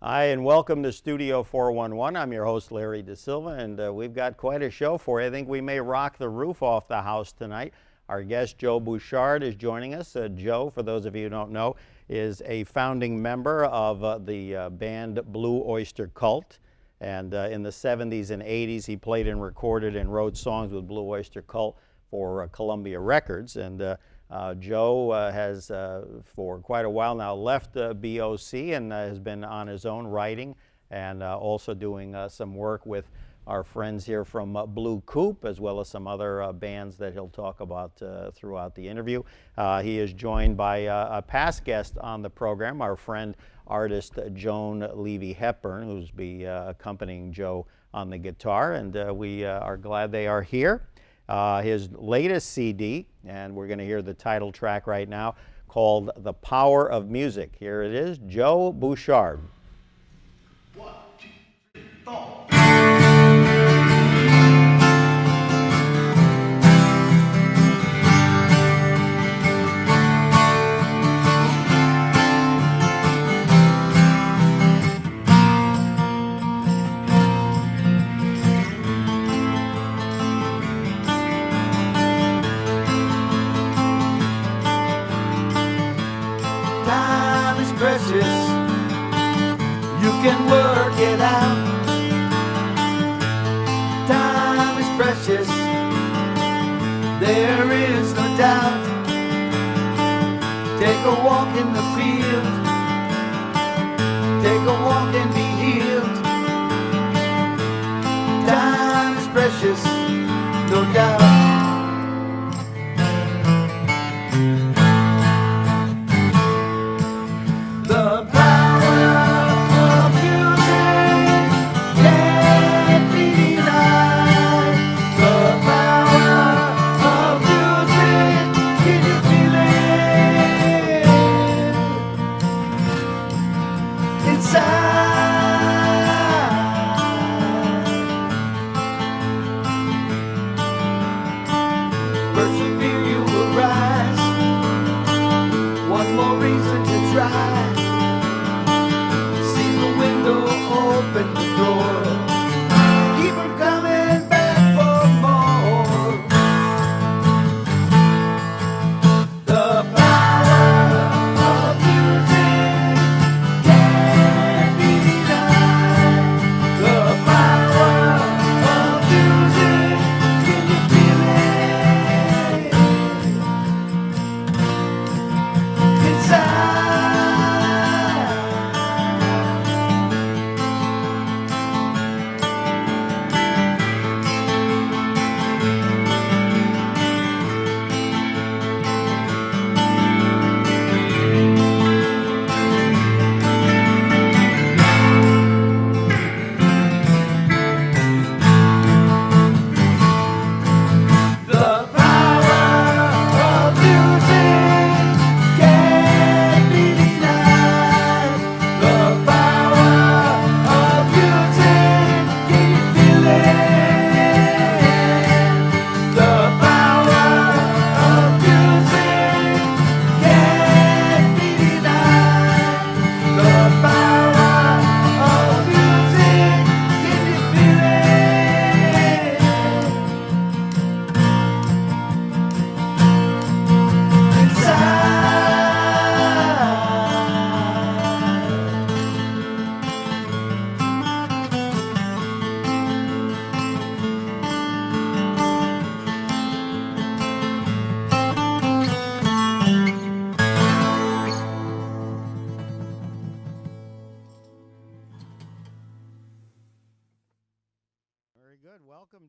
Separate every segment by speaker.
Speaker 1: Hi, and welcome to Studio 411. I'm your host, Larry Dasilva, and we've got quite a show for you. I think we may rock the roof off the house tonight. Our guest, Joe Bouchard, is joining us. Joe, for those of you who don't know, is a founding member of the band Blue Oyster Cult. And in the 70s and 80s, he played and recorded and wrote songs with Blue Oyster Cult for Columbia Records. And Joe has, for quite a while now, left BOC and has been on his own writing and also doing some work with our friends here from Blue Coupe, as well as some other bands that he'll talk about throughout the interview. He is joined by a past guest on the program, our friend artist Joan Levy-Hepburn, who's be accompanying Joe on the guitar, and we are glad they are here. His latest CD, and we're going to hear the title track right now, called The Power of Music. Here it is, Joe Bouchard.
Speaker 2: 1, 2, 3, 4. Precious, you can work it out. Time is precious, there is no doubt. Take a walk in the field, take a walk and be healed. Time is precious, no doubt.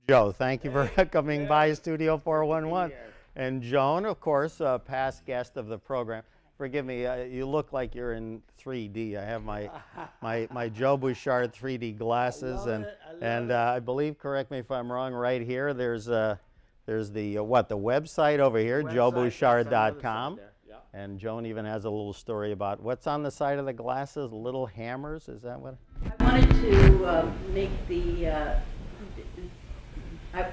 Speaker 1: Joe, thank you for coming by Studio 411. And Joan, of course, past guest of the program. Forgive me, you look like you're in 3D. I have my Joe Bouchard 3D glasses, I believe, correct me if I'm wrong, right here there's the website over here, joebouchard.com. And Joan even has a little story about what's on the side of the glasses, little hammers, is that what?
Speaker 3: I wanted to make the I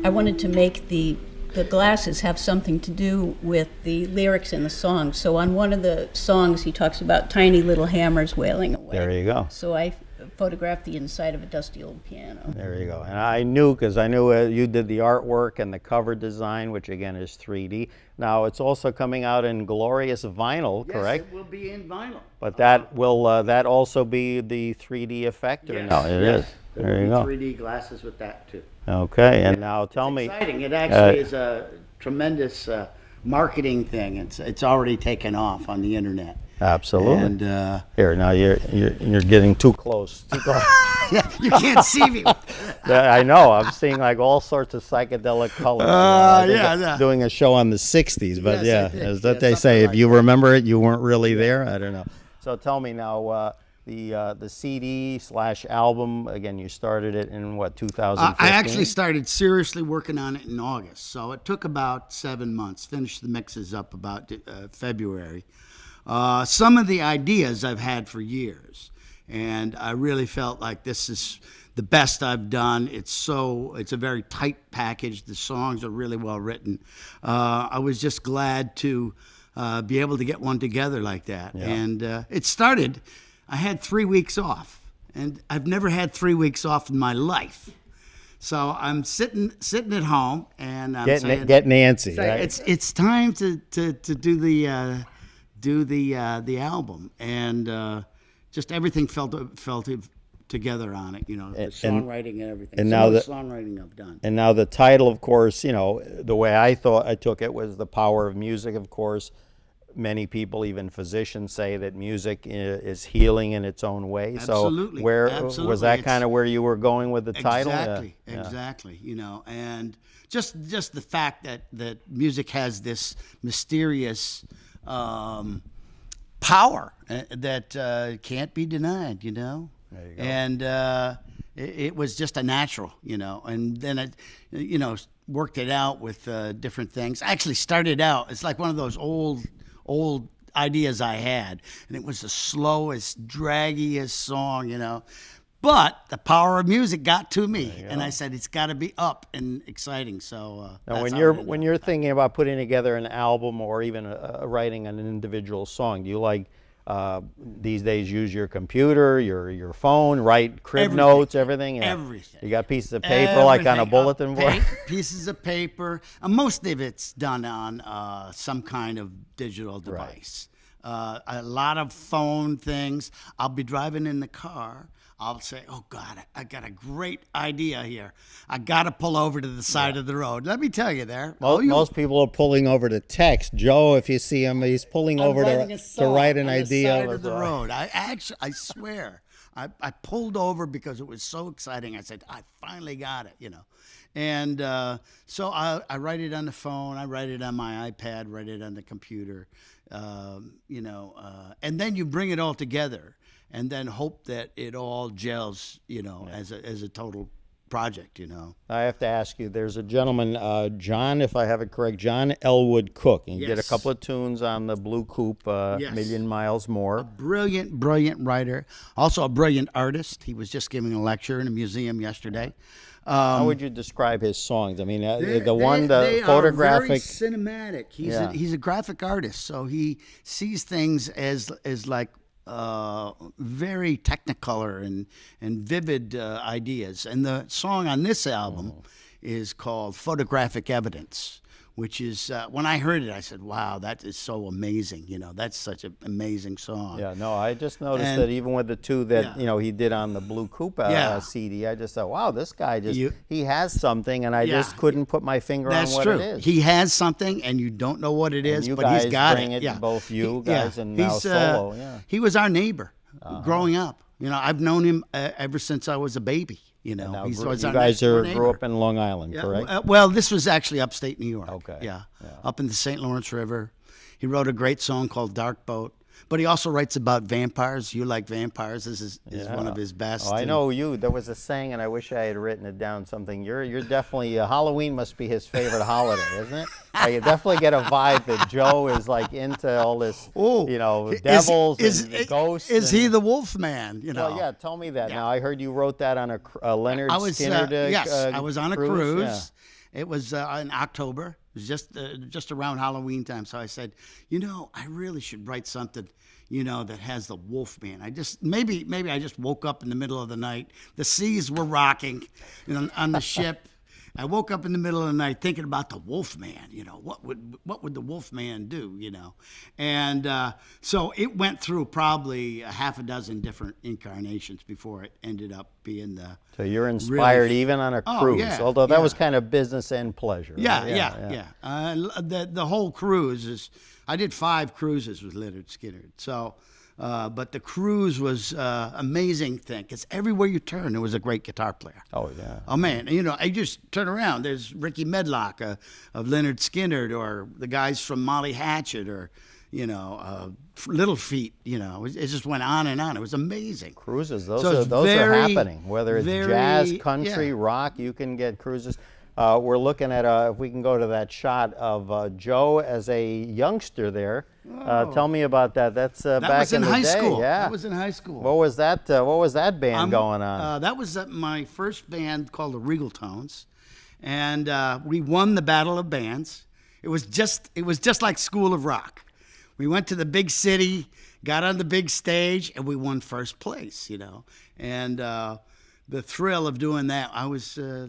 Speaker 3: wanted to make the the glasses have something to do with the lyrics in the song. So on one of the songs, he talks about tiny little hammers wailing away.
Speaker 1: There you go.
Speaker 3: So I photographed the inside of a dusty old piano.
Speaker 1: There you go. And I knew, because I knew you did the artwork and the cover design, which again is 3D. Now it's also coming out in glorious vinyl, correct?
Speaker 4: Yes, it will be in vinyl.
Speaker 1: But that will that also be the 3D effect, or no? It is. There you go.
Speaker 4: 3D glasses with that too.
Speaker 1: Okay, and now tell me.
Speaker 4: Exciting! It actually is a tremendous marketing thing. It's already taken off on the internet.
Speaker 1: Absolutely.
Speaker 4: And
Speaker 1: here, now you're getting too close.
Speaker 4: yeah, you can't see me.
Speaker 1: I know. I'm seeing like all sorts of psychedelic colors.
Speaker 4: Yeah.
Speaker 1: Doing a show on the '60s, but
Speaker 4: Yes,
Speaker 1: yeah,
Speaker 4: I did.
Speaker 1: as that
Speaker 4: Yeah,
Speaker 1: they say.
Speaker 4: something
Speaker 1: If
Speaker 4: like
Speaker 1: you
Speaker 4: that.
Speaker 1: remember it, you weren't really there. I don't know. So tell me now, the CD/album. Again, you started it in what, 2015?
Speaker 4: I actually started seriously working on it in August, so it took about 7 months. Finished the mixes up about February. Some of the ideas I've had for years, and I really felt like this is the best I've done. It's a very tight package. The songs are really well written. I was just glad to be able to get one together like that.
Speaker 1: Yeah.
Speaker 4: And it started, I had 3 weeks off, and I've never had 3 weeks off in my life. So I'm sitting at home, and I'm saying,
Speaker 1: get Nancy. Right?
Speaker 4: it's time to do the album, and just everything felt together on it, the songwriting and everything.
Speaker 1: and
Speaker 4: Some
Speaker 1: now
Speaker 4: of the
Speaker 1: that-
Speaker 4: songwriting I've done.
Speaker 1: And now the title, of course, the way I took it was The Power of Music, of course. Many people, even physicians, say that music is healing in its own way.
Speaker 4: Absolutely.
Speaker 1: So where
Speaker 4: Absolutely.
Speaker 1: was that kind of where you were going with the title?
Speaker 4: Exactly,
Speaker 1: Yeah.
Speaker 4: exactly. And just the fact that music has this mysterious power that can't be denied.
Speaker 1: There you go.
Speaker 4: And it was just a natural, and then it, worked it out with different things. I actually started out, it's like one of those old ideas I had, and it was the slowest, draggiest song, but the power of music got to me, and I said it's got to be up and exciting. So
Speaker 1: Now,
Speaker 4: that's
Speaker 1: when
Speaker 4: how
Speaker 1: you're
Speaker 4: I ended
Speaker 1: when
Speaker 4: up.
Speaker 1: you're thinking about putting together an album or even writing an individual song, do you like these days use your computer, your phone, write crib
Speaker 4: Everything.
Speaker 1: notes, everything? Yeah.
Speaker 4: Everything.
Speaker 1: You got pieces of paper like on a
Speaker 4: Everything.
Speaker 1: bulletin board?
Speaker 4: Pieces of paper. Most of it's done on some kind of digital device. A lot of phone things. I'll be driving in the car. I'll say, oh, God, I got a great idea here. I got to pull over to the side of the road. Let me tell you there.
Speaker 1: Most people are pulling over to text. Joe, if you see him, he's pulling
Speaker 4: I'm
Speaker 1: over
Speaker 4: writing a
Speaker 1: to
Speaker 4: song
Speaker 1: write an
Speaker 4: on
Speaker 1: idea.
Speaker 4: the side of the road. I swear, I pulled over because it was so exciting. I said, I finally got it, And so I write it on the phone. I write it on my iPad. Write it on the computer. And then you bring it all together, and then hope that it all gels, as a total project,
Speaker 1: I have to ask you, there's a gentleman, John, if I have it correct, John Elwood Cook. And he did a
Speaker 4: Yes.
Speaker 1: couple of tunes on the Blue Coupe,
Speaker 4: Yes.
Speaker 1: Million Miles More.
Speaker 4: Brilliant writer. Also a brilliant artist. He was just giving a lecture in a museum yesterday.
Speaker 1: How would you describe his songs? I mean,
Speaker 4: They
Speaker 1: the
Speaker 4: are
Speaker 1: photographic.
Speaker 4: very cinematic. He's a graphic artist, so he sees things as like very technicolor and vivid ideas. And the song on this album is called Photographic Evidence, which is, when I heard it, I said, wow, that is so amazing. That's such an amazing song.
Speaker 1: Yeah, no, I just noticed
Speaker 4: And-
Speaker 1: that even with the two that,
Speaker 4: Yeah.
Speaker 1: he did on the Blue Coupe
Speaker 4: Yeah.
Speaker 1: CD, I just thought, wow, this guy
Speaker 4: You-
Speaker 1: he has something, and I
Speaker 4: Yeah.
Speaker 1: just couldn't put my finger
Speaker 4: That's
Speaker 1: on what
Speaker 4: true.
Speaker 1: it is.
Speaker 4: He has something, and you don't know what it is,
Speaker 1: you
Speaker 4: but
Speaker 1: guys
Speaker 4: he's got
Speaker 1: bring it,
Speaker 4: Yeah.
Speaker 1: both you
Speaker 4: He-
Speaker 1: guys and now
Speaker 4: he's,
Speaker 1: solo, yeah.
Speaker 4: He was our neighbor growing up. I've known him ever since I was a baby.
Speaker 1: Now,
Speaker 4: He's
Speaker 1: you
Speaker 4: was our
Speaker 1: guys
Speaker 4: next-door
Speaker 1: grew
Speaker 4: neighbor.
Speaker 1: up in Long Island,
Speaker 4: Yeah,
Speaker 1: correct?
Speaker 4: well, this was actually upstate New York.
Speaker 1: Okay.
Speaker 4: Yeah.
Speaker 1: Yeah.
Speaker 4: Up in the St. Lawrence River. He wrote a great song called Dark Boat. But he also writes about vampires. You Like Vampires is one of his best.
Speaker 1: Oh, I
Speaker 4: and-
Speaker 1: know you. There was a saying, and I wish I had written it down. Something. You're definitely Halloween must be his favorite holiday, isn't it? I definitely get a vibe that Joe is like into all this. Devils and ghosts.
Speaker 4: Is he
Speaker 1: and-
Speaker 4: the wolf man?
Speaker 1: Well, yeah. Tell me that. Now I heard you wrote that on a Leonard
Speaker 4: I was
Speaker 1: Skinner.
Speaker 4: yes, I was on a cruise.
Speaker 1: Yeah.
Speaker 4: It was in October, was just around Halloween time. So I said, I really should write something, that has the Wolfman. Maybe I just woke up in the middle of the night. The seas were rocking on the ship. I woke up in the middle of the night thinking about the Wolfman. What would the Wolfman do? And so it went through probably a half a dozen different incarnations before it ended up being the.
Speaker 1: So you're inspired even on a cruise, although that was kind of business and pleasure.
Speaker 4: Yeah. The whole cruise is. I did 5 cruises with Lynyrd Skynyrd. So. But the cruise was amazing thing because everywhere you turn, there was a great guitar player.
Speaker 1: Oh, yeah.
Speaker 4: Oh, man. I just turn around. There's Ricky Medlock of Lynyrd Skynyrd, or the guys from Molly Hatchet, or, Little Feat. It just went on and on. It was amazing.
Speaker 1: Cruises, those are happening. Whether it's jazz, country, rock, you can get cruises. We're looking at, if we can go to that shot of Joe as a youngster there. Tell me about that. That's back in the day.
Speaker 4: High school.
Speaker 1: Yeah.
Speaker 4: That was in high school.
Speaker 1: What was that band going on?
Speaker 4: That was my first band called the Regal Tones, and we won the Battle of Bands. It was just like School of Rock. We went to the big city, got on the big stage, and we won first place. And the thrill of doing that, I was I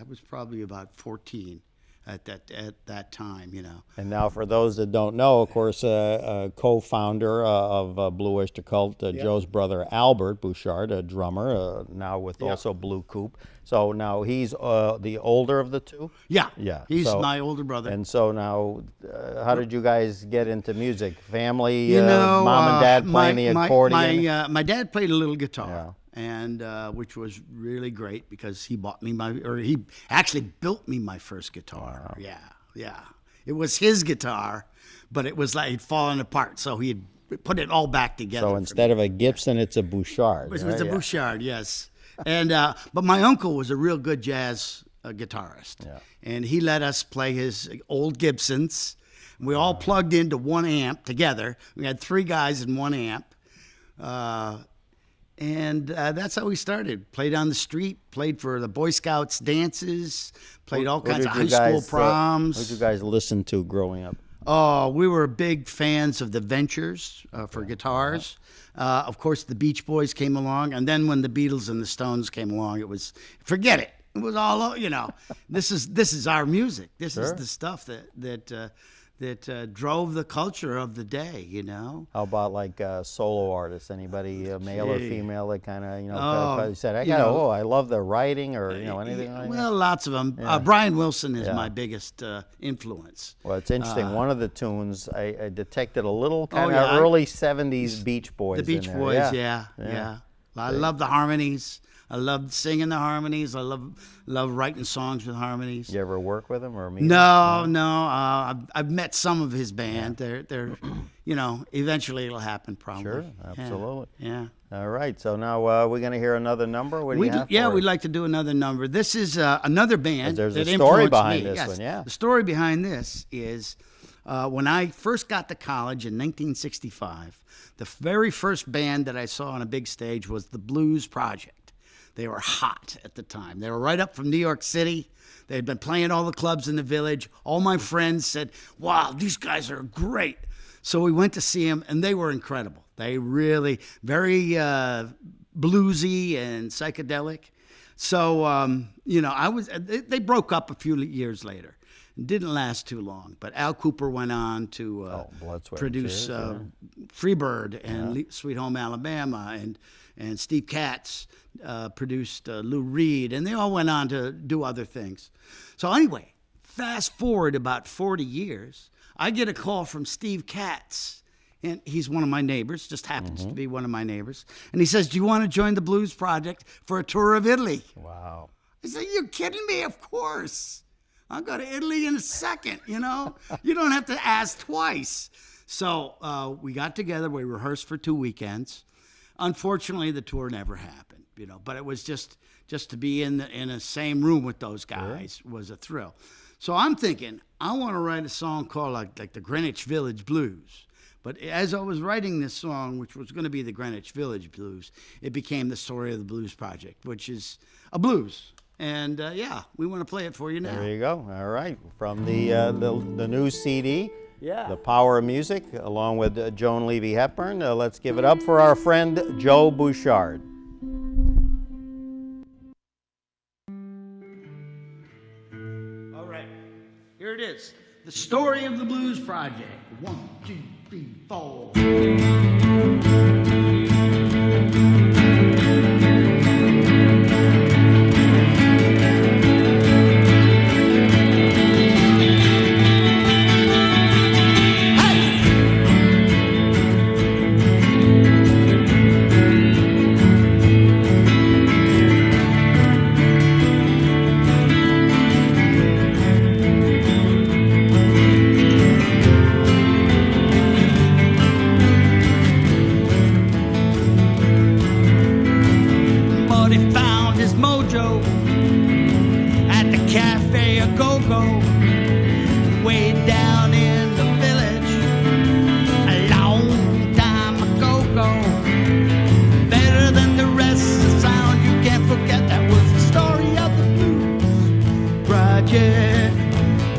Speaker 4: was probably about 14 at that time,
Speaker 1: And now, for those that don't know, of course, co-founder of Blue Oyster Cult, Joe's brother Albert Bouchard, a drummer, now with also Blue Coupe. So now he's the older of the two?
Speaker 4: Yeah.
Speaker 1: Yeah.
Speaker 4: He's my older brother.
Speaker 1: And so now, how did you guys get into music? Family, mom and dad playing the accordion?
Speaker 4: My dad played a little guitar. Yeah. And which was really great because he he actually built me my first guitar. Wow. Yeah. It was his guitar, but it was like he'd fallen apart, so he'd put it all back together.
Speaker 1: So instead of a Gibson, it's a Bouchard.
Speaker 4: It was a Bouchard, yes. And but my uncle was a real good jazz guitarist, and he let us play his old Gibsons. We all plugged into one amp together. We had 3 guys in one amp. And that's how we started. Played on the street, played for the Boy Scouts dances, played all kinds of high school proms.
Speaker 1: What did you guys listen to growing up?
Speaker 4: Oh, we were big fans of the Ventures for guitars. Of course, the Beach Boys came along. And then when the Beatles and the Stones came along, it was, forget it. It was all, this is our music. This is the stuff that drove the culture of the day,
Speaker 1: How about like solo artists? Anybody, male or female, that kind of, said, I love the writing, or, anything like that?
Speaker 4: Well, lots of them. Brian Wilson is my biggest influence.
Speaker 1: Well, it's interesting. One of the tunes, I detected a little kind of early 70s Beach Boys.
Speaker 4: The Beach Boys, yeah. I love the harmonies. I love singing the harmonies. I love writing songs with harmonies.
Speaker 1: You ever work with him or meet
Speaker 4: him? No. I've met some of his band. They're eventually it'll happen probably.
Speaker 1: Sure, absolutely.
Speaker 4: Yeah.
Speaker 1: All right. So now we're going to hear another number. What do you have?
Speaker 4: Yeah, we'd like to do another number. This is another band.
Speaker 1: There's
Speaker 4: that
Speaker 1: a story behind
Speaker 4: me.
Speaker 1: this one. Yeah.
Speaker 4: The story behind this is when I first got to college in 1965. The very first band that I saw on a big stage was the Blues Project. They were hot at the time. They were right up from New York City. They had been playing all the clubs in the village. All my friends said, wow, these guys are great. So we went to see them, and they were incredible. They really, very bluesy and psychedelic. So, they broke up a few years later. It didn't last too long. But Al Cooper went on to produce Freebird and Sweet Home Alabama, and Steve Katz produced Lou Reed, and they all went on to do other things. So anyway, fast forward about 40 years, I get a call from Steve Katz, and he's one of my neighbors, just happens to be one of my neighbors, and he says, do you want to join the Blues Project for a tour of Italy?
Speaker 1: Wow.
Speaker 4: I said, you're kidding me? Of course. I'll go to Italy in a second, You don't have to ask twice. So we got together, we rehearsed for 2 weekends. Unfortunately, the tour never happened, but it was just to be in the same room with those guys was a thrill. So I'm thinking, I want to write a song called like the Greenwich Village Blues. But as I was writing this song, which was going to be the Greenwich Village Blues, it became the Story of the Blues Project, which is a blues. And yeah, we want to play it for you now.
Speaker 1: There you go. All right, from the new CD,
Speaker 4: Yeah.
Speaker 1: The Power of Music, along with Joan Levy Hepburn. Let's give it up for our friend Joe Bouchard.
Speaker 4: All right, here it is. The Story of the Blues Project. 1, 2, 3, 4.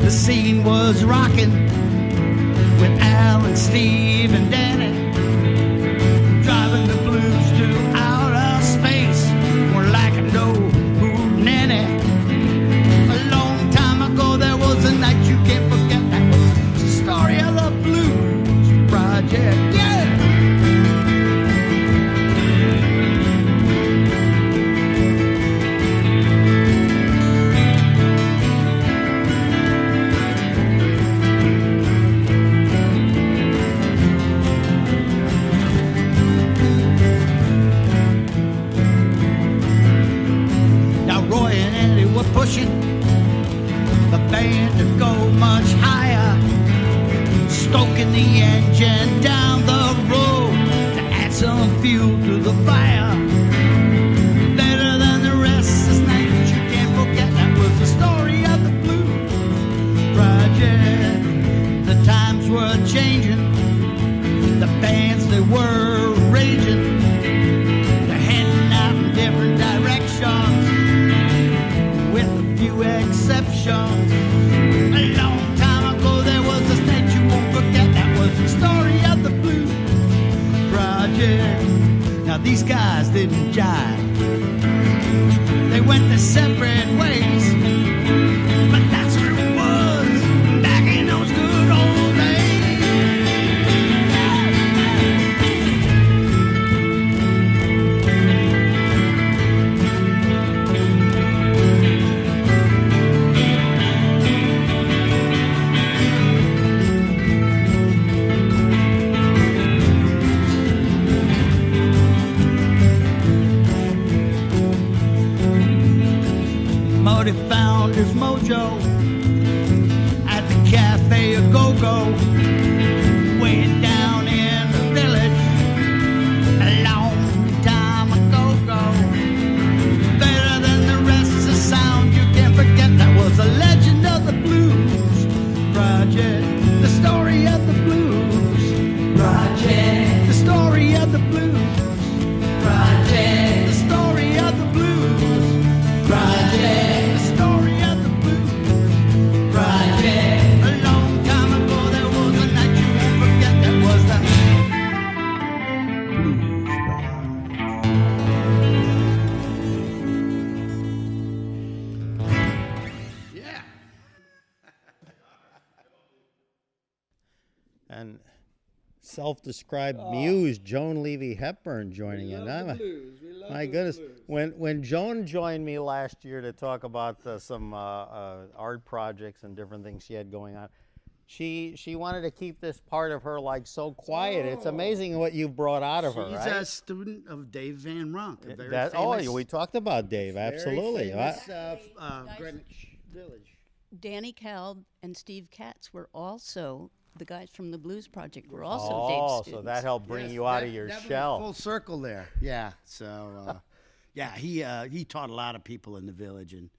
Speaker 4: The scene was rocking with Al and Steve and Danny, driving the blues to outer space. More like a no nanny. A long time ago there was a night you can't forget. That was the story of the Blues Project. Yeah. Pushing the band to go much higher, stoking the engine down the road to add some fuel to the fire. Better than the rest this night, you can't forget. That was the story of the Blues Project. The times were changing, the bands they were raging, they're heading out in different directions. Exceptions. A long time ago there was a state you won't forget. That was the story of the Blues Project. Now these guys didn't jive, they went their separate ways, but that's what it was back in those good old days. He found his mojo at the Cafe A Go-Go, way down in the village, a long time ago. Better than the rest of the sound you can't forget. That was a legend of the Blues Project. The story of the Blues Project. The story of the Blues Project. The story of the Blues Project.
Speaker 1: And self-described muse Joan Levy Hepburn joining in. My goodness, when Joan joined me last year to talk about some art projects and different things she had going on, she wanted to keep this part of her like so quiet. It's amazing what you've brought out of her.
Speaker 4: She's
Speaker 1: right?
Speaker 4: a student of Dave Van Ronk, a very
Speaker 1: famous,
Speaker 4: famous,
Speaker 1: we talked about Dave, absolutely.
Speaker 4: Very famous, Greenwich Village.
Speaker 3: Danny Cald and Steve Katz were also the guys from the Blues Project. Were also Dave's students.
Speaker 1: So that helped bring you out of your shell.
Speaker 4: Full circle there. Yeah. So yeah, he taught a lot of people in the village, and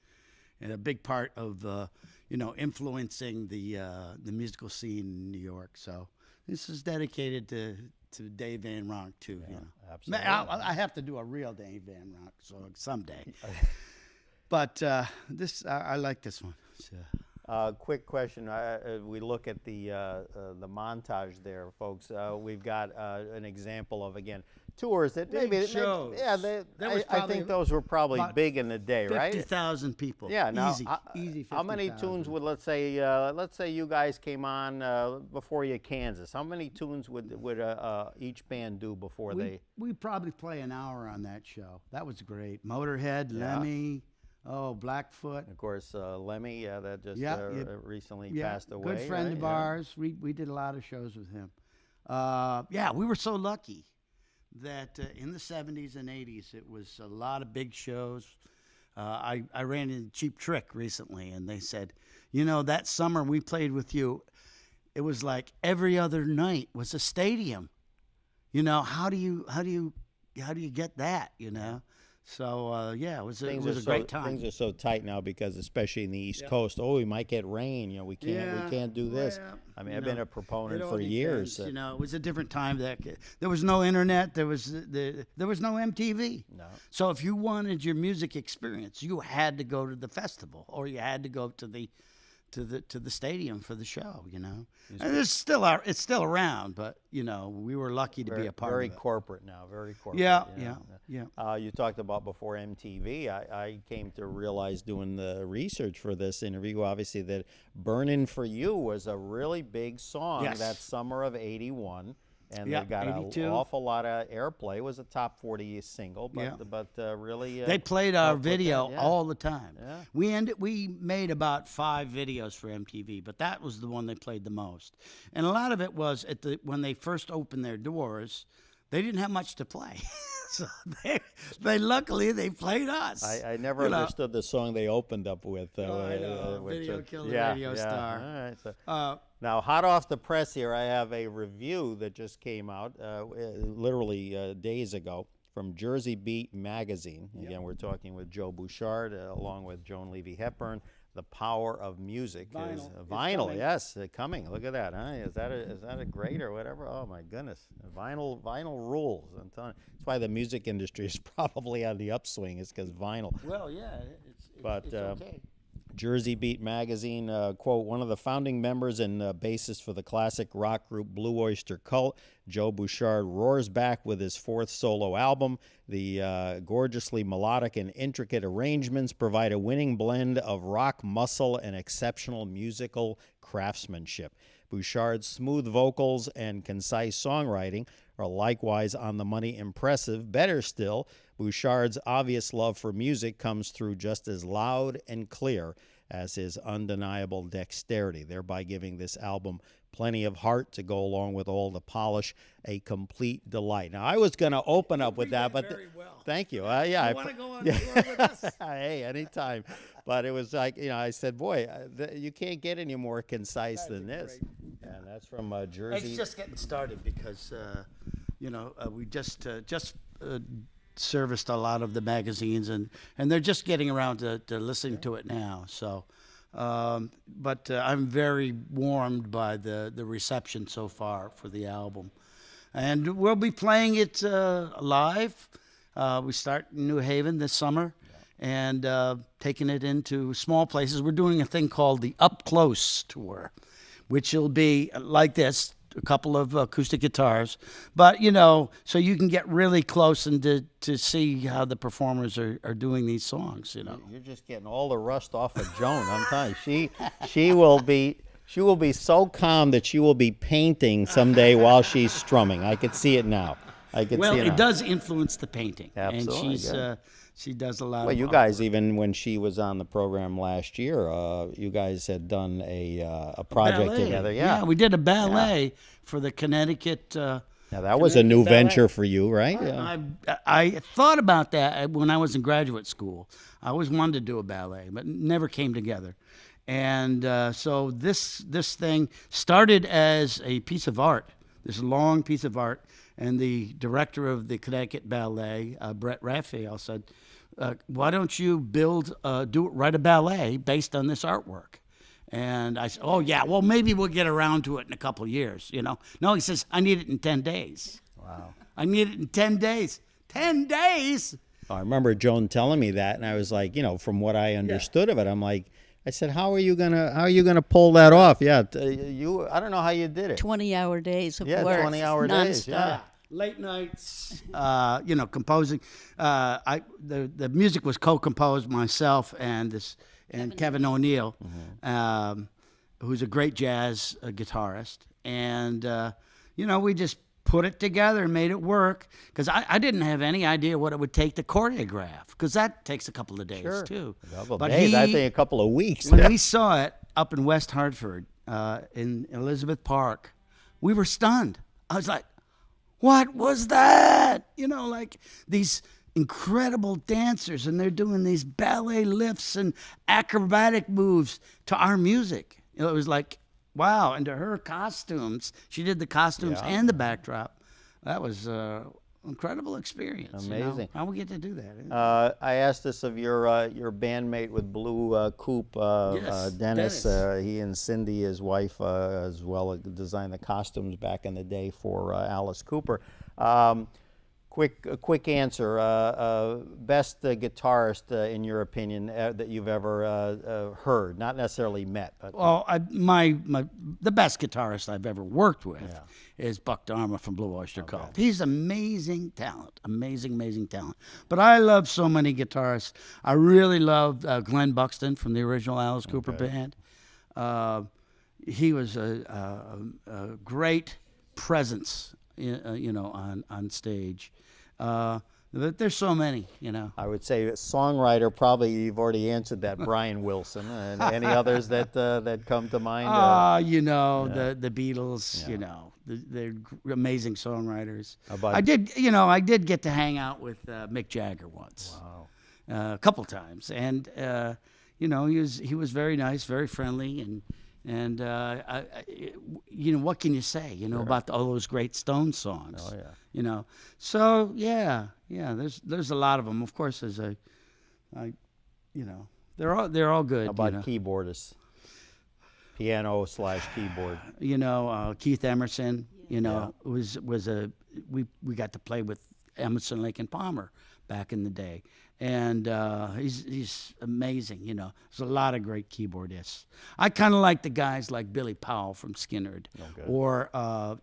Speaker 4: a big part of influencing the musical scene in New York. So this is dedicated to Dave Van Ronk too.
Speaker 1: Absolutely.
Speaker 4: I have to do a real Dave Van Ronk song someday. But I like this one. So.
Speaker 1: Quick question. We look at the montage there, folks. We've got an example of, again, tours that maybe
Speaker 4: shows.
Speaker 1: I think those were probably big in the day, right?
Speaker 4: 50,000 people.
Speaker 1: Yeah. Now,
Speaker 4: easy.
Speaker 1: How many tunes would, let's say you guys came on before you Kansas? How many tunes would each band do before they?
Speaker 4: We probably play an hour on that show. That was great. Motorhead, Lemmy. Oh, Blackfoot.
Speaker 1: Of course, Lemmy, that just recently passed away.
Speaker 4: Good friend of ours. We did a lot of shows with him. We were so lucky that in the 70s and 80s, it was a lot of big shows. I ran into Cheap Trick recently, and they said, that summer we played with you, it was like every other night was a stadium. How do you get that? So it was a great time.
Speaker 1: Things are so tight now because, especially in the East Coast, we might get rain. We can't do this.
Speaker 4: Well,
Speaker 1: I mean, I've been a proponent for years.
Speaker 4: It was a different time. There was no internet. There was no MTV. No. So if you wanted your music experience, you had to go to the festival, or you had to go to the stadium for the show. And it's still around, but we were lucky to be a part of it.
Speaker 1: Very corporate now, very corporate.
Speaker 4: Yeah.
Speaker 1: You talked about before MTV. I came to realize doing the research for this interview, obviously, that "Burnin' for You" was a really big song that summer of '81. And they got an awful lot of airplay. It was a top 40 single, but really
Speaker 4: they played our video all the time.
Speaker 1: Yeah.
Speaker 4: We made about 5 videos for MTV, but that was the one they played the most. And a lot of it was when they first opened their doors, they didn't have much to play. So luckily they played us.
Speaker 1: I never understood the song they opened up with.
Speaker 4: Video Killed the Radio Star.
Speaker 1: All right, so. Now, hot off the press here, I have a review that just came out literally days ago from Jersey Beat magazine. Again, we're talking with Joe Bouchard along with Joan Levy-Hepburn. The power of music is vinyl. Yes, coming. Look at that. Huh? Is that a great or whatever? Oh my goodness, vinyl rules. I'm telling you. That's why the music industry is probably on the upswing. Is because vinyl.
Speaker 4: Well, yeah, it's okay.
Speaker 1: Jersey Beat magazine, quote, one of the founding members and bassist for the classic rock group Blue Oyster Cult, Joe Bouchard roars back with his 4th solo album. The gorgeously melodic and intricate arrangements provide a winning blend of rock muscle and exceptional musical craftsmanship. Bouchard's smooth vocals and concise songwriting are likewise on the money impressive. Better still, Bouchard's obvious love for music comes through just as loud and clear as his undeniable dexterity, thereby giving this album plenty of heart to go along with all the polish, a complete delight. Now, I was going to open up with that, but thank you.
Speaker 4: You want to go on tour with us?
Speaker 1: Hey, anytime. But it was like, I said, boy, you can't get any more concise than this. And that's from Jersey.
Speaker 4: It's just getting started because, we just serviced a lot of the magazines, and they're just getting around to listening to it now. So, but I'm very warmed by the reception so far for the album. And we'll be playing it live. We start in New Haven this summer and taking it into small places. We're doing a thing called the Up Close Tour, which will be like this, a couple of acoustic guitars, but so you can get really close and to see how the performers are doing these songs.
Speaker 1: You're just getting all the rust off of Joan. I'm telling you, she will be so calm that she will be painting someday while she's strumming. I could see it now.
Speaker 4: It does influence the painting.
Speaker 1: Absolutely.
Speaker 4: And she does a lot.
Speaker 1: Well, you guys, even when she was on the program last year, you guys had done a project together.
Speaker 4: Yeah, we did a ballet for the Connecticut.
Speaker 1: Now that was a new venture for you, right?
Speaker 4: I thought about that when I was in graduate school. I always wanted to do a ballet, but never came together. And so this thing started as a piece of art, this long piece of art. And the director of the Connecticut Ballet, Brett Raphael, said, why don't you write a ballet based on this artwork? And I said, oh, yeah, well, maybe we'll get around to it in a couple of years, No, he says, I need it in 10 days.
Speaker 1: Wow.
Speaker 4: I need it in 10 days. 10 days?
Speaker 1: I remember Joan telling me that, and I was like, from what I understood of it, I'm like, I said, how are you gonna pull that off? Yeah, I don't know how you did it.
Speaker 3: 20-hour days of
Speaker 1: Yeah,
Speaker 3: work.
Speaker 1: 20-hour days.
Speaker 3: nonstop.
Speaker 1: Yeah.
Speaker 4: Late nights, composing. The music was co-composed myself and Kevin O'Neill, who's a great jazz guitarist, and we just put it together and made it work, because I didn't have any idea what it would take to choreograph, because that takes a couple of days too.
Speaker 1: A couple of
Speaker 4: But
Speaker 1: days, I think a couple of weeks.
Speaker 4: When we saw it up in West Hartford, in Elizabeth Park, we were stunned. I was like, what was that? Like these incredible dancers, and they're doing these ballet lifts and acrobatic moves to our music. It was like, wow. And to her costumes, she did the costumes and the backdrop. That was an incredible experience.
Speaker 1: Amazing.
Speaker 4: How we get to do that.
Speaker 1: I asked this of your bandmate with Blue Coupe,
Speaker 4: Yes,
Speaker 1: Dennis.
Speaker 4: Dennis.
Speaker 1: He and Cindy, his wife, as well, designed the costumes back in the day for Alice Cooper. Quick answer. Best guitarist, in your opinion, that you've ever heard, not necessarily met. But
Speaker 4: Well, the best guitarist I've ever worked with is Buck Dharma from Blue Oyster Cult. He's amazing talent, amazing talent. But I love so many guitarists. I really loved Glenn Buxton from the original Alice Cooper band. He was a great presence, on stage. But there's so many,
Speaker 1: I would say songwriter, probably you've already answered that, Brian Wilson. And any others that come to mind?
Speaker 4: The Beatles, they're amazing songwriters.
Speaker 1: About-
Speaker 4: I did get to hang out with Mick Jagger once.
Speaker 1: Wow.
Speaker 4: A couple times. And, he was very nice, very friendly, and what can you say, about all those great Stones songs?
Speaker 1: Oh, yeah.
Speaker 4: So there's a lot of them. Of course, they're all good.
Speaker 1: How about keyboardists? Piano / keyboard.
Speaker 4: Keith Emerson. We got to play with Emerson, Lake and Palmer back in the day, and he's amazing. There's a lot of great keyboardists. I kind of like the guys like Billy Powell from Skynyrd, or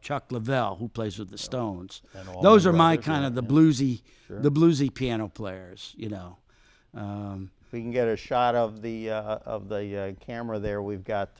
Speaker 4: Chuck Leavell, who plays with the Stones. Those are my kind of the bluesy piano players.
Speaker 1: If we can get a shot of the camera there, we've got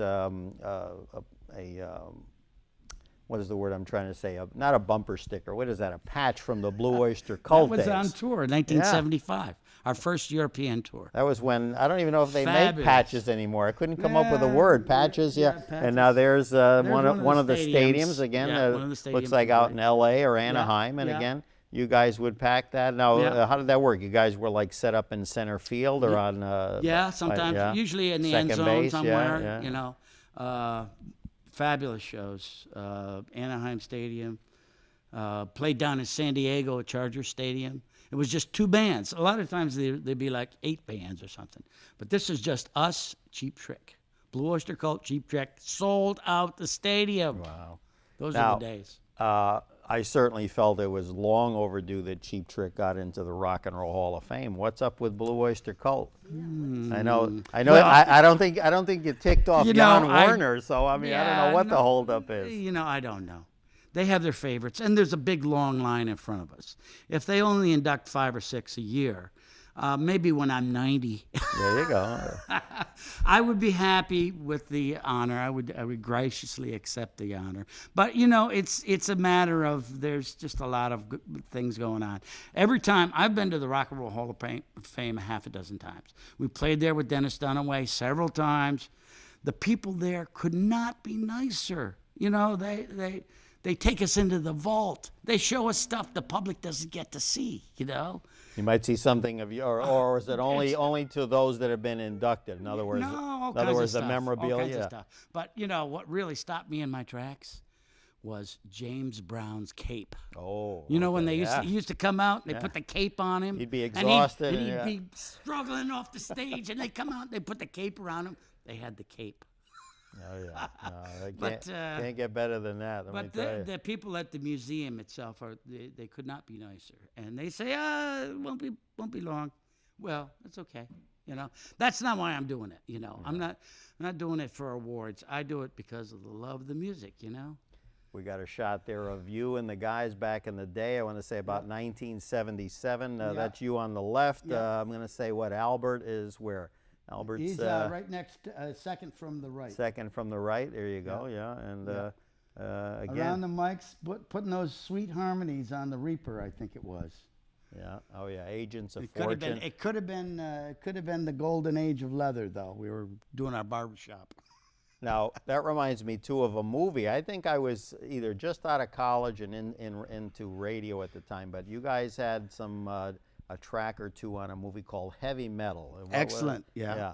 Speaker 1: what is the word I'm trying to say? Not a bumper sticker. What is that? A patch from the Blue Oyster Cult
Speaker 4: That was
Speaker 1: days.
Speaker 4: on tour in 1975, our first European tour.
Speaker 1: That was when, I don't even know if they make
Speaker 4: Fabulous.
Speaker 1: patches anymore. I couldn't come up with a word. Patches, yeah.
Speaker 4: patches.
Speaker 1: And now there's one of the stadiums again.
Speaker 4: Yeah, one of the
Speaker 1: looks
Speaker 4: stadiums
Speaker 1: like
Speaker 4: in
Speaker 1: out in
Speaker 4: LA.
Speaker 1: L.A. or Anaheim. And
Speaker 4: yeah.
Speaker 1: again, you guys would pack that. Now,
Speaker 4: Yeah.
Speaker 1: how did that work? You guys were like set up in center field or on?
Speaker 4: Sometimes, usually in the
Speaker 1: Second
Speaker 4: end zone
Speaker 1: base,
Speaker 4: somewhere.
Speaker 1: yeah.
Speaker 4: Fabulous shows. Anaheim Stadium. Played down in San Diego at Charger Stadium. It was just two bands. A lot of times there'd be like 8 bands or something. But this is just us, Cheap Trick. Blue Oyster Cult, Cheap Trick, sold out the stadium.
Speaker 1: Wow.
Speaker 4: Those
Speaker 1: Now,
Speaker 4: are the days.
Speaker 1: I certainly felt it was long overdue that Cheap Trick got into the Rock and Roll Hall of Fame. What's up with Blue Oyster Cult? I know.
Speaker 4: Well,
Speaker 1: I don't think you ticked off Jan Warner. So I mean, I don't know what the holdup is.
Speaker 4: I don't know. They have their favorites, and there's a big long line in front of us. If they only induct 5 or 6 a year, maybe when I'm 90.
Speaker 1: There you go.
Speaker 4: I would be happy with the honor. I would graciously accept the honor. But it's a matter of there's just a lot of things going on. Every time I've been to the Rock and Roll Hall of Fame half a dozen times. We played there with Dennis Dunaway several times. The people there could not be nicer. They take us into the vault. They show us stuff the public doesn't get to see.
Speaker 1: You might see something of your, or is it only to those that have been inducted? In other words,
Speaker 4: all
Speaker 1: the
Speaker 4: kinds of stuff,
Speaker 1: memorabilia.
Speaker 4: all kinds of stuff. But what really stopped me in my tracks was James Brown's cape.
Speaker 1: Oh,
Speaker 4: when they
Speaker 1: okay,
Speaker 4: he used to come out, and they put the cape on him.
Speaker 1: He'd be exhausted,
Speaker 4: and
Speaker 1: and
Speaker 4: he'd be struggling off the stage, and they come out, and they put the cape around him. They had the cape.
Speaker 1: Oh yeah, no,
Speaker 4: But,
Speaker 1: can't get better than that. Let me
Speaker 4: But
Speaker 1: tell you.
Speaker 4: the people at the museum itself they could not be nicer, and they say, it won't be long. Well, it's okay. That's not why I'm doing it. I'm not doing it for awards. I do it because of the love of the music.
Speaker 1: We got a shot there of you and the guys back in the day. I want to say about 1977. That's you on the left. I'm going to say what Albert is where. Albert's
Speaker 4: He's right next, second from the right.
Speaker 1: Second from the right. There you go. Yeah, and again
Speaker 4: around the mics, putting those sweet harmonies on the Reaper. I think it was.
Speaker 1: Yeah. Oh yeah. Agents of
Speaker 4: It could have
Speaker 1: Fortune.
Speaker 4: been. It could have been the golden age of leather, though. We were doing our barbershop.
Speaker 1: Now that reminds me too of a movie. I think I was either just out of college and into radio at the time. But you guys had some a track or two on a movie called Heavy Metal.
Speaker 4: Excellent. Yeah.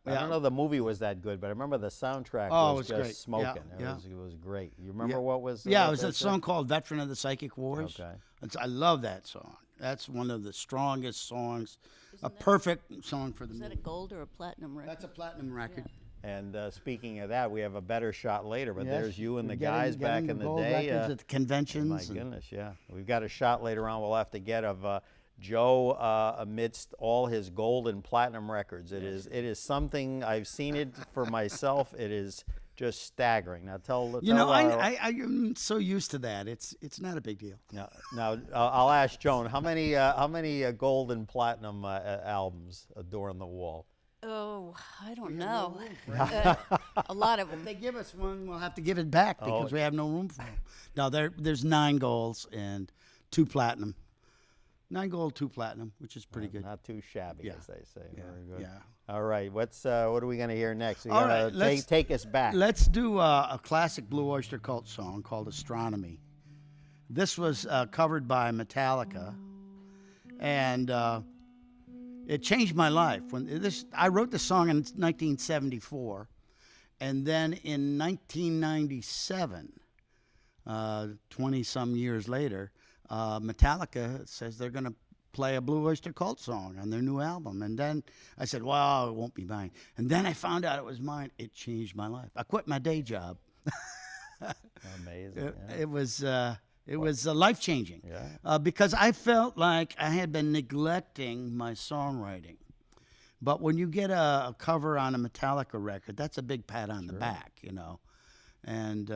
Speaker 1: I don't know the movie was that good, but I remember the soundtrack was just
Speaker 4: great.
Speaker 1: smoking.
Speaker 4: Yeah.
Speaker 1: It was great. You remember what was?
Speaker 4: Yeah, it was a song called "Veteran of the Psychic Wars."
Speaker 1: Okay.
Speaker 4: I love that song. That's one of the strongest songs. Perfect song for the
Speaker 3: Is
Speaker 4: movie.
Speaker 3: that a gold or a platinum record?
Speaker 4: That's a platinum record.
Speaker 1: And speaking of that, we have a better shot later. But
Speaker 4: Yes,
Speaker 1: there's you and
Speaker 4: we're
Speaker 1: the guys back
Speaker 4: getting
Speaker 1: in the
Speaker 4: gold
Speaker 1: day.
Speaker 4: records at the conventions.
Speaker 1: My goodness, yeah. We've got a shot later on we'll have to get of Joe amidst all his gold and platinum records. It is something, I've seen it for myself. It is just staggering. Now tell
Speaker 4: I'm so used to that. It's not a big deal.
Speaker 1: now I'll ask Joan, how many gold and platinum albums adorn the wall?
Speaker 3: Oh, I don't know. A lot of them.
Speaker 4: If they give us one, we'll have to give it back because we have no room for them. No, there's 9 golds and 2 platinum. 9 gold, 2 platinum, which is pretty good.
Speaker 1: Not too shabby, as they say. Very good.
Speaker 4: Yeah.
Speaker 1: All right, what are we going to hear next?
Speaker 4: All right,
Speaker 1: take us back.
Speaker 4: Let's do a classic Blue Oyster Cult song called "Astronomy." This was covered by Metallica, and it changed my life. I wrote the song in 1974, and then in 1997, 20-some years later, Metallica says they're going to play a Blue Oyster Cult song on their new album. And then I said, well, it won't be mine. And then I found out it was mine. It changed my life. I quit my day job.
Speaker 1: Amazing.
Speaker 4: It was life-changing because I felt like I had been neglecting my songwriting. But when you get a cover on a Metallica record, that's a big pat on the back, And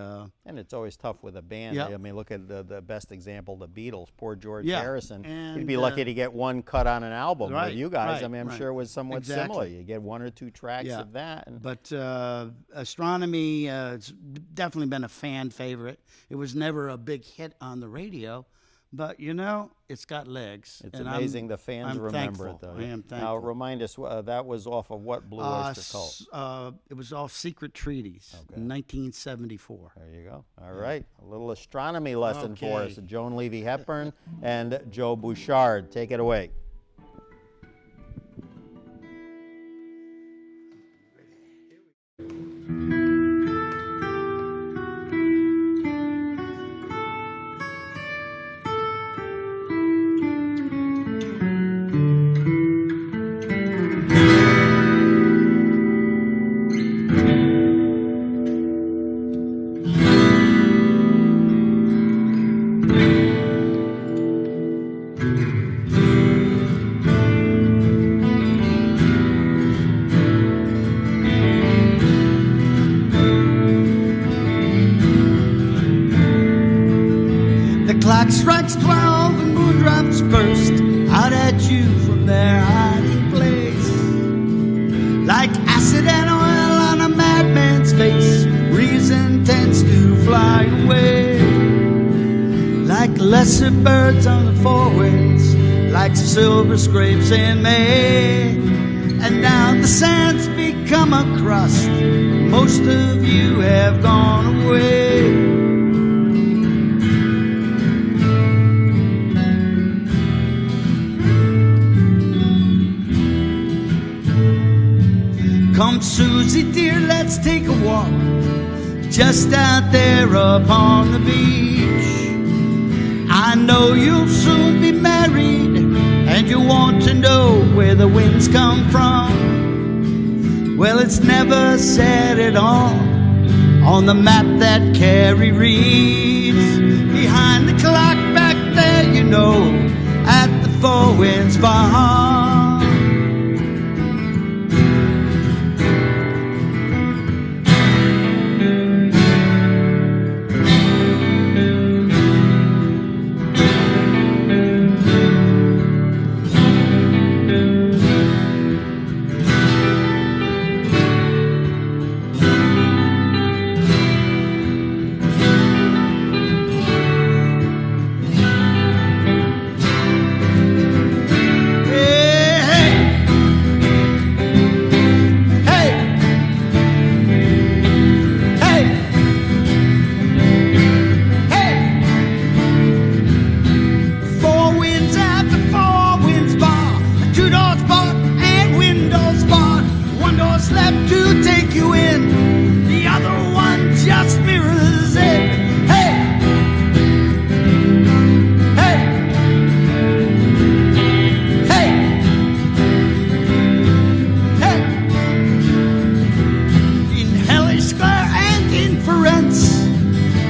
Speaker 1: it's always tough with a band.
Speaker 4: Yep.
Speaker 1: I mean, look at the best example, the Beatles. Poor George
Speaker 4: Yeah.
Speaker 1: Harrison.
Speaker 4: And,
Speaker 1: He'd be lucky to get one cut on an album.
Speaker 4: Right,
Speaker 1: With you guys,
Speaker 4: right,
Speaker 1: I mean, I'm
Speaker 4: right.
Speaker 1: sure it was somewhat
Speaker 4: Exactly.
Speaker 1: similar. You get 1 or 2 tracks of that. And
Speaker 4: But Astronomy, it's definitely been a fan favorite. It was never a big hit on the radio, but it's got legs.
Speaker 1: it's
Speaker 4: and
Speaker 1: amazing the fans
Speaker 4: I'm
Speaker 1: remember
Speaker 4: thankful.
Speaker 1: it, though.
Speaker 4: I am
Speaker 1: Now,
Speaker 4: thankful.
Speaker 1: remind us, that was off of what Blue Oyster Cult?
Speaker 4: It was off Secret Treaties in 1974.
Speaker 1: There you go. All right. A little astronomy lesson for us.
Speaker 4: Okay.
Speaker 1: Joan Levy Hepburn and Joe Bouchard. Take it away.
Speaker 4: The clock strikes 12 and moon drops burst out at you from their hiding place. Like acid and oil on a madman's face, reason tends to fly away. Like lesser birds on the foreways, like silver scrapes in May. And now the sands become a crust, most of you have gone away. Come, Susie dear, let's take a walk just out there upon the beach. I know you'll soon be married, and you want to know where the winds come from. Well, it's never said at all, on the map that Carrie reads. Behind the clock back there, you know, at the Four Winds Bar.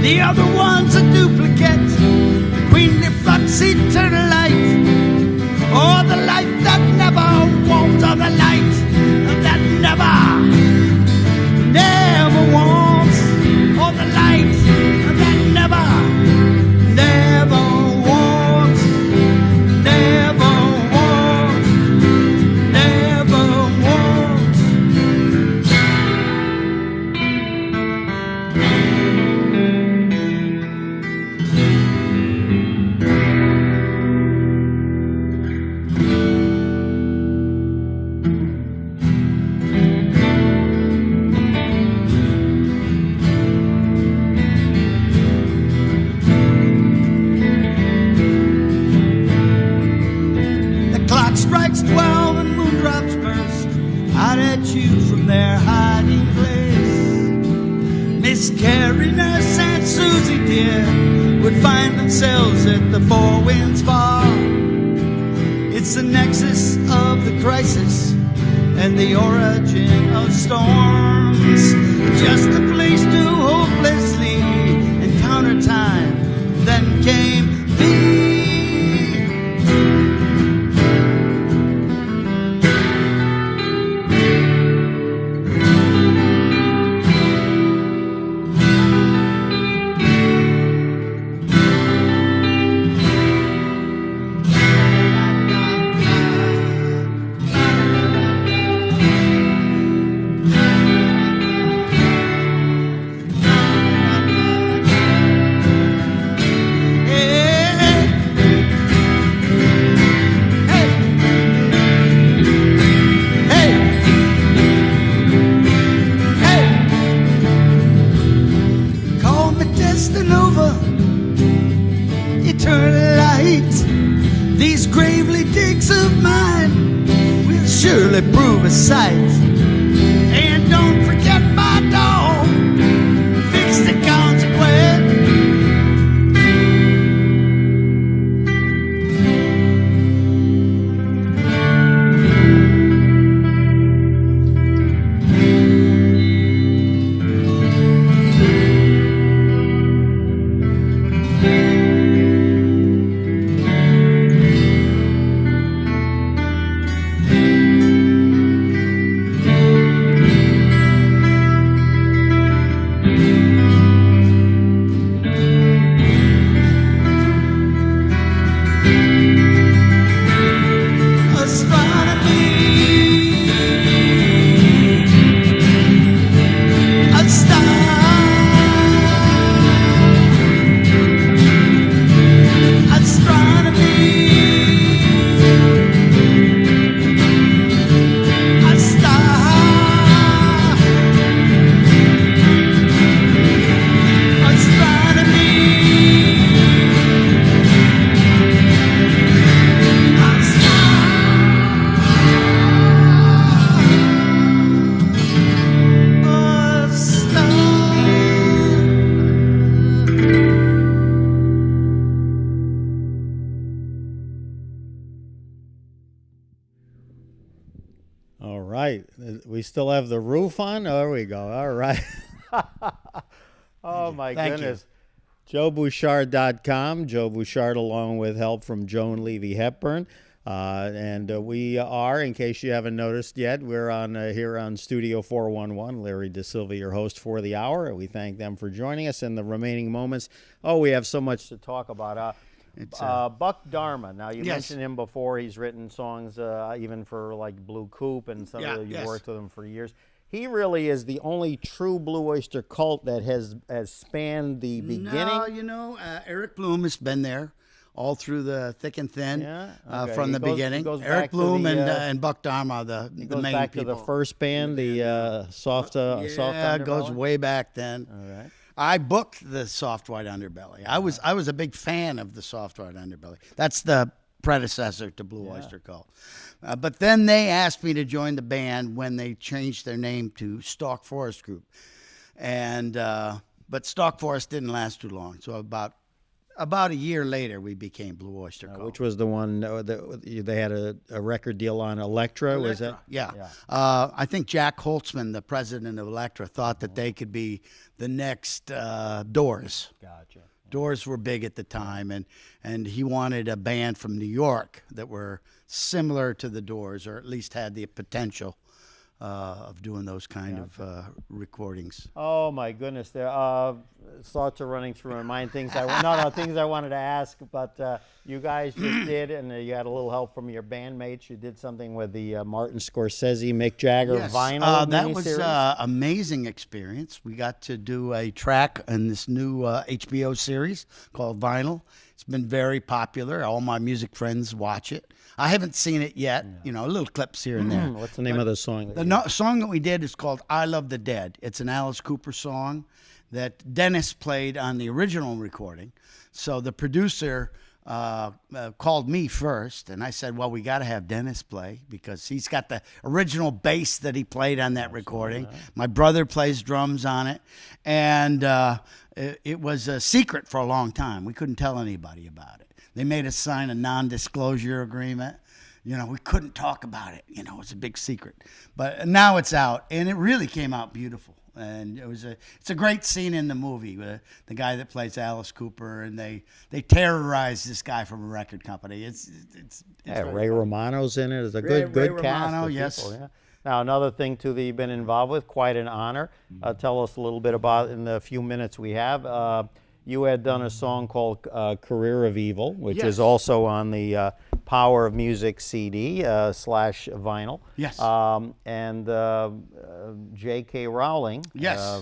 Speaker 4: The other one's a duplicate. The queenly flux eternal light, or the light that never wants, or the light that never wants, or the light that never wants, never wants, never wants. Strikes 12 and moondrops burst out at you from their hiding place. Miss Carrie, Nurse, and Susie dear would find themselves at the Four Winds Bar. It's the nexus of the crisis and the origin of storms. Just the place to hopelessly encounter time. Then came the eternal light. These gravely digs of mine will surely prove a sight. And don't forget my dog, fix the consequence.
Speaker 1: All right. We still have the roof on? There we go. All right. Oh, my
Speaker 4: Thank you.
Speaker 1: goodness. JoeBouchard.com. Joe Bouchard, along with help from Joan Levy Hepburn. We are, in case you haven't noticed yet, we're on here on Studio 411. Larry Dasilva, your host for the hour. We thank them for joining us in the remaining moments. Oh, we have so much to talk about. Buck Dharma. Now, you mentioned him before. He's written songs even for like Blue Coop, and some of you've worked with him for years. He really is the only true Blue Oyster Cult that has spanned the beginning.
Speaker 4: No, Eric Bloom has been there all through the thick and thin from the beginning. Eric Bloom and Buck Dharma, the main people.
Speaker 1: Goes back to the first band, the Soft Underbelly.
Speaker 4: It goes way back then.
Speaker 1: All right.
Speaker 4: I booked the Soft White Underbelly. I was a big fan of the Soft White Underbelly. That's the predecessor to Blue Oyster Cult. But then they asked me to join the band when they changed their name to Stalk Forest Group. And but Stalk Forest didn't last too long. So about a year later, we became Blue Oyster Cult.
Speaker 1: Which was the one that they had a record deal on Elektra, was that?
Speaker 4: Yeah. I think Jack Holtzman, the president of Elektra, thought that they could be the next Doors.
Speaker 1: Gotcha.
Speaker 4: Doors were big at the time, and he wanted a band from New York that were similar to the Doors, or at least had the potential of doing those kind of recordings.
Speaker 1: Oh my goodness! There thoughts are running through my mind. Things I wanted to ask, but you guys just did, and you had a little help from your bandmates. You did something with the Martin Scorsese, Mick Jagger vinyl.
Speaker 4: That was an amazing experience. We got to do a track in this new HBO series called Vinyl. It's been very popular. All my music friends watch it. I haven't seen it yet. Little clips here and there.
Speaker 1: What's the name of the song?
Speaker 4: The song that we did is called I Love the Dead. It's an Alice Cooper song that Dennis played on the original recording. So the producer called me first, and I said, well, we got to have Dennis play because he's got the original bass that he played on that recording. My brother plays drums on it, and it was a secret for a long time. We couldn't tell anybody about it. They made us sign a non-disclosure agreement. We couldn't talk about it. It's a big secret. But now it's out, and it really came out beautiful. And it's a great scene in the movie with the guy that plays Alice Cooper, and they terrorize this guy from a record company. It's
Speaker 1: Ray Romano's in it. It's a good cast.
Speaker 4: Romano,
Speaker 1: of
Speaker 4: yes.
Speaker 1: people, yeah. Now, another thing, too, that you've been involved with, quite an honor. Tell us a little bit about, in the few minutes we have, you had done a song called Career of Evil, which is also on the Power of Music CD / vinyl.
Speaker 4: Yes.
Speaker 1: And J.K. Rowling,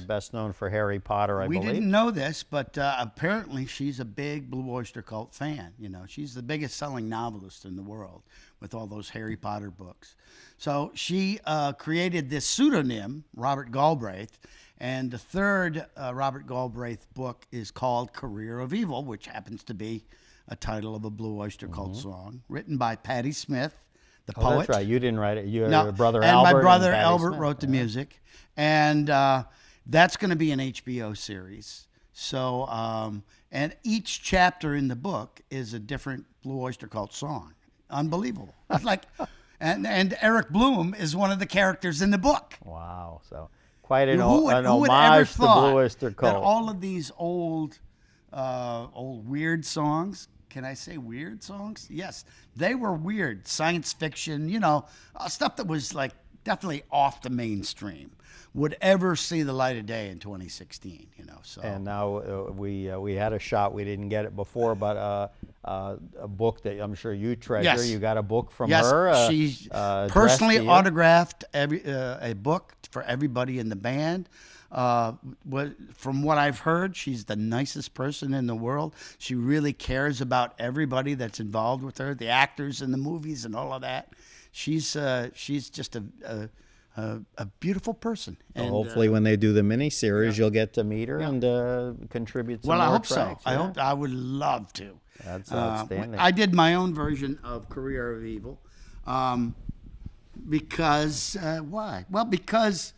Speaker 1: best known for Harry Potter, I believe.
Speaker 4: We didn't know this, but apparently she's a big Blue Oyster Cult fan. She's the biggest selling novelist in the world with all those Harry Potter books. So she created this pseudonym, Robert Galbraith, and the third Robert Galbraith book is called Career of Evil, which happens to be a title of a Blue Oyster Cult song, written by Patti Smith, the poet.
Speaker 1: That's right. You didn't write it. Your brother
Speaker 4: and
Speaker 1: Albert.
Speaker 4: My brother
Speaker 1: and
Speaker 4: Albert
Speaker 1: Smith.
Speaker 4: wrote the music. And that's going to be an HBO series. So, and each chapter in the book is a different Blue Oyster Cult song. Unbelievable. And Eric Bloom is one of the characters in the book.
Speaker 1: Wow. So quite an
Speaker 4: Who would ever
Speaker 1: homage to
Speaker 4: thought
Speaker 1: Blue Oyster Cult.
Speaker 4: that all of these old weird songs, can I say weird songs? Yes, they were weird. Science fiction, stuff that was like definitely off the mainstream, would ever see the light of day in 2016. So.
Speaker 1: And now we had a shot. We didn't get it before, but a book that I'm sure you treasure.
Speaker 4: Yes.
Speaker 1: You got a book from
Speaker 4: yes,
Speaker 1: her.
Speaker 4: She
Speaker 1: addressed
Speaker 4: personally
Speaker 1: to you.
Speaker 4: autographed a book for everybody in the band. From what I've heard, she's the nicest person in the world. She really cares about everybody that's involved with her, the actors in the movies and all of that. She's just a beautiful person.
Speaker 1: So
Speaker 4: And,
Speaker 1: hopefully, when they do the miniseries, you'll get to meet her and contribute some
Speaker 4: well,
Speaker 1: more
Speaker 4: I hope
Speaker 1: tracks.
Speaker 4: so.
Speaker 1: Yeah?
Speaker 4: I would love to.
Speaker 1: That's outstanding.
Speaker 4: I did my own version of Career of Evil. Because why? Well, because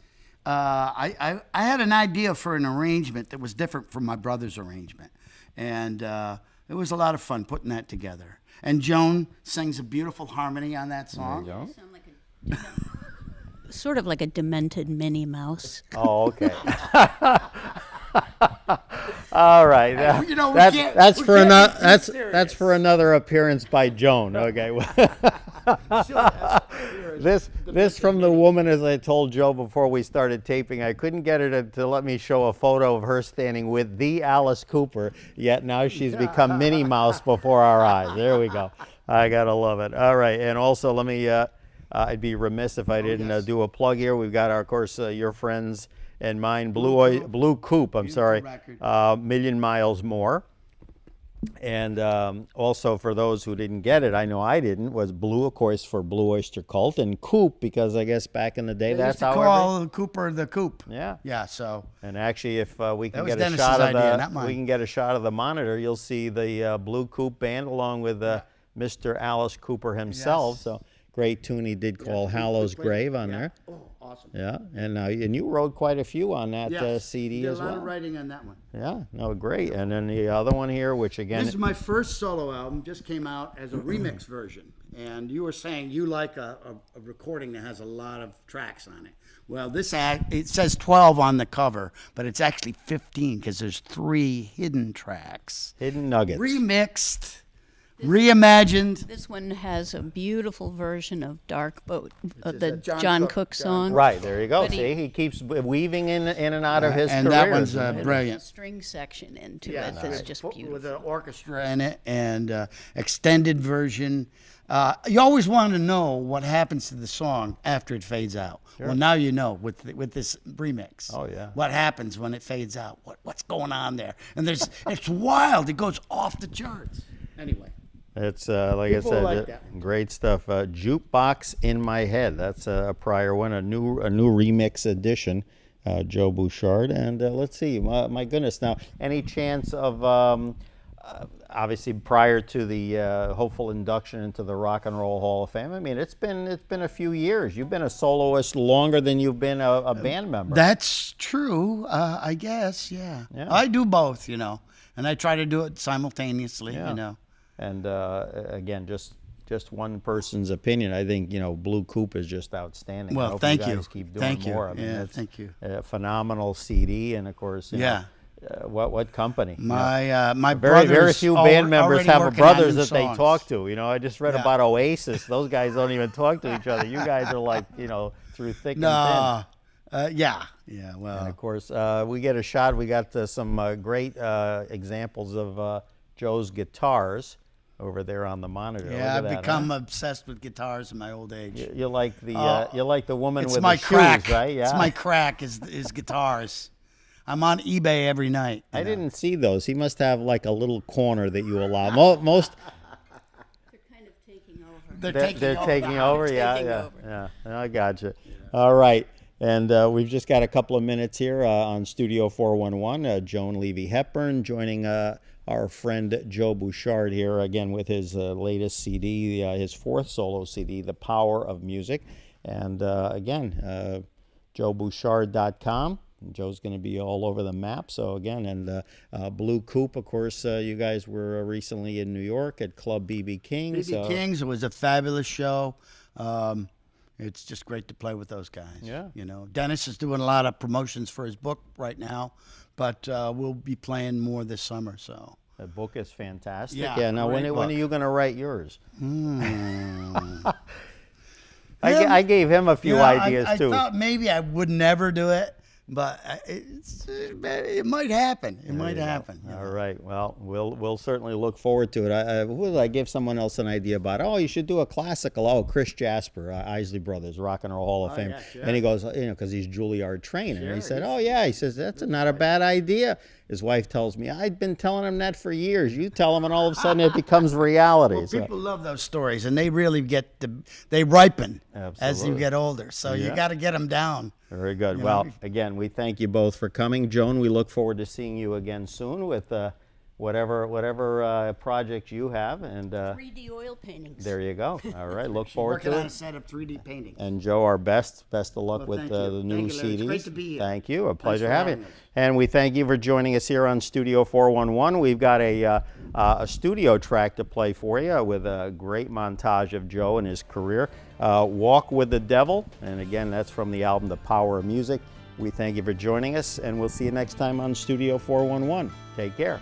Speaker 4: I had an idea for an arrangement that was different from my brother's arrangement, and it was a lot of fun putting that together. And Joan sings a beautiful harmony on that song.
Speaker 1: There you go.
Speaker 3: Sound like sort of like a demented Minnie Mouse.
Speaker 1: Oh, okay. All right.
Speaker 4: You know, we
Speaker 1: That's,
Speaker 4: can't-
Speaker 1: that's
Speaker 4: we
Speaker 1: for
Speaker 4: can't
Speaker 1: another.
Speaker 4: be too
Speaker 1: That's
Speaker 4: serious.
Speaker 1: for another appearance by Joan. Okay. This from the woman, as I told Joe before we started taping. I couldn't get her to let me show a photo of her standing with the Alice Cooper. Yet now she's become Minnie Mouse before our eyes. There we go. I gotta love it. All right, and also let me. I'd be remiss if I didn't do a plug here. We've got, of course, your friends and mine, Blue Coupe. I'm sorry, Million Miles More. And also for those who didn't get it, I know I didn't, was Blue, of course, for Blue Oyster Cult, and Coupe because I guess back in the day
Speaker 4: They
Speaker 1: that's
Speaker 4: used to
Speaker 1: how.
Speaker 4: call Cooper the Coop.
Speaker 1: Yeah.
Speaker 4: Yeah. So.
Speaker 1: And actually, if we can
Speaker 4: was
Speaker 1: get a
Speaker 4: Dennis's
Speaker 1: shot of
Speaker 4: idea,
Speaker 1: the,
Speaker 4: not mine.
Speaker 1: we can get a shot of the monitor. You'll see the Blue Coupe band along with Mr. Alice Cooper himself.
Speaker 4: Yes.
Speaker 1: So great tune he did call Hallow's Grave on there.
Speaker 4: Oh, awesome.
Speaker 1: Yeah, and you wrote quite a few on that CD
Speaker 4: did
Speaker 1: as
Speaker 4: a lot
Speaker 1: well.
Speaker 4: of writing on that one.
Speaker 1: Yeah, no, great. And then the other one here, which again,
Speaker 4: This is my first solo album, just came out as a remix version. And you were saying you like a recording that has a lot of tracks on it. Well, it says 12 on the cover, but it's actually 15 because there's 3 hidden tracks.
Speaker 1: hidden nuggets.
Speaker 4: Remixed, reimagined.
Speaker 3: This one has a beautiful version of Dark Boat,
Speaker 4: is
Speaker 3: the
Speaker 4: a John
Speaker 3: John
Speaker 4: Cook-
Speaker 3: Cook
Speaker 4: John
Speaker 3: song.
Speaker 1: Right, there you go.
Speaker 3: But
Speaker 1: See, he keeps weaving in and out of his
Speaker 4: And
Speaker 1: career.
Speaker 4: that one's
Speaker 3: There's a
Speaker 4: brilliant.
Speaker 3: string section into it that's just beautiful.
Speaker 4: With an orchestra in it and extended version. You always want to know what happens to the song after it fades out. Well, now you know with this remix.
Speaker 1: Oh, yeah.
Speaker 4: What happens when it fades out? What's going on there? And it's wild. It goes off the charts. Anyway.
Speaker 1: It's like I
Speaker 4: People
Speaker 1: said,
Speaker 4: like that.
Speaker 1: great stuff. Jukebox in My Head. That's a prior one, a new remix edition. Joe Bouchard, and let's see. My goodness, now any chance of obviously prior to the hopeful induction into the Rock and Roll Hall of Fame? I mean, it's been a few years. You've been a soloist longer than you've been a band member.
Speaker 4: That's true, I guess, yeah. I do both, and I try to do it simultaneously,
Speaker 1: And again, just one person's opinion. I think Blue Coupe is just outstanding.
Speaker 4: Well,
Speaker 1: I hope
Speaker 4: thank
Speaker 1: you.
Speaker 4: you.
Speaker 1: Guys keep doing
Speaker 4: Thank you.
Speaker 1: more. I mean,
Speaker 4: Yeah,
Speaker 1: it's
Speaker 4: thank you.
Speaker 1: A phenomenal CD, and of course, what company?
Speaker 4: My
Speaker 1: Very
Speaker 4: brothers
Speaker 1: few band members
Speaker 4: already
Speaker 1: have
Speaker 4: working
Speaker 1: brothers
Speaker 4: on new
Speaker 1: that they
Speaker 4: songs.
Speaker 1: talk to. I just read
Speaker 4: Yeah.
Speaker 1: about Oasis. Those guys don't even talk to each other. You guys are like, through thick and thin.
Speaker 4: No, yeah, well.
Speaker 1: And of course, we get a shot. We got some great examples of Joe's guitars over there on the monitor. Look
Speaker 4: Yeah,
Speaker 1: at
Speaker 4: I've
Speaker 1: that,
Speaker 4: become
Speaker 1: huh?
Speaker 4: obsessed with guitars in my old age.
Speaker 1: You like the woman
Speaker 4: It's
Speaker 1: with
Speaker 4: my
Speaker 1: the
Speaker 4: crack.
Speaker 1: shoes, right? Yeah.
Speaker 4: It's my crack is guitars. I'm on eBay every night.
Speaker 1: I didn't see those. He must have like a little corner that you allow. Most
Speaker 3: They're kind of taking over.
Speaker 4: They're
Speaker 1: taking over. Yeah,
Speaker 3: taking
Speaker 1: yeah,
Speaker 3: over.
Speaker 1: yeah. I gotcha. All right. And we've just got a couple of minutes here on Studio 411. Joan Levy Hepburn joining our friend Joe Bouchard here again with his latest CD, his 4th solo CD, The Power of Music. And again, joebouchard.com. Joe's going to be all over the map. So again, and Blue Coupe, of course, you guys were recently in New York at Club B.B. King.
Speaker 4: BB King's, it was a fabulous show. It's just great to play with those guys.
Speaker 1: Yeah.
Speaker 4: Dennis is doing a lot of promotions for his book right now, but we'll be playing more this summer. So
Speaker 1: The book is fantastic.
Speaker 4: Yeah,
Speaker 1: Now,
Speaker 4: great
Speaker 1: when are
Speaker 4: book.
Speaker 1: you going to write yours? I gave him a few ideas
Speaker 4: I
Speaker 1: too.
Speaker 4: thought maybe I would never do it, but it might happen. It might happen.
Speaker 1: All right. Well, we'll certainly look forward to it. Who did I give someone else an idea about? Oh, you should do a classical. Oh, Chris Jasper, Isley Brothers, Rock and Roll Hall of Fame.
Speaker 4: yeah, sure.
Speaker 1: And he goes, because he's Juilliard trained. And he said, oh, yeah. He says, that's not a bad idea. His wife tells me, I've been telling him that for years. You tell him, and all of a sudden it becomes reality.
Speaker 4: Well,
Speaker 1: So-
Speaker 4: people love those stories, and they really they ripen as you
Speaker 1: Absolutely.
Speaker 4: get older. So you
Speaker 1: Yeah.
Speaker 4: got to get them down.
Speaker 1: Very good. Well, again, we thank you both for coming. Joan, we look forward to seeing you again soon with whatever project you have. And
Speaker 3: 3D oil paintings.
Speaker 1: there you go. All right. Look forward
Speaker 4: Working
Speaker 1: to
Speaker 4: on a
Speaker 1: it.
Speaker 4: set of 3D paintings.
Speaker 1: And Joe, our best of luck
Speaker 4: Well,
Speaker 1: with
Speaker 4: thank
Speaker 1: the
Speaker 4: you.
Speaker 1: new
Speaker 4: Thank you, Larry.
Speaker 1: CDs.
Speaker 4: It's great to be here.
Speaker 1: Thank you. A pleasure
Speaker 4: for
Speaker 1: having
Speaker 4: having
Speaker 1: you.
Speaker 4: us.
Speaker 1: And we thank you for joining us here on Studio 411. We've got a studio track to play for you with a great montage of Joe and his career. Walk with the Devil. And again, that's from the album The Power of Music. We thank you for joining us, and we'll see you next time on Studio 411. Take care.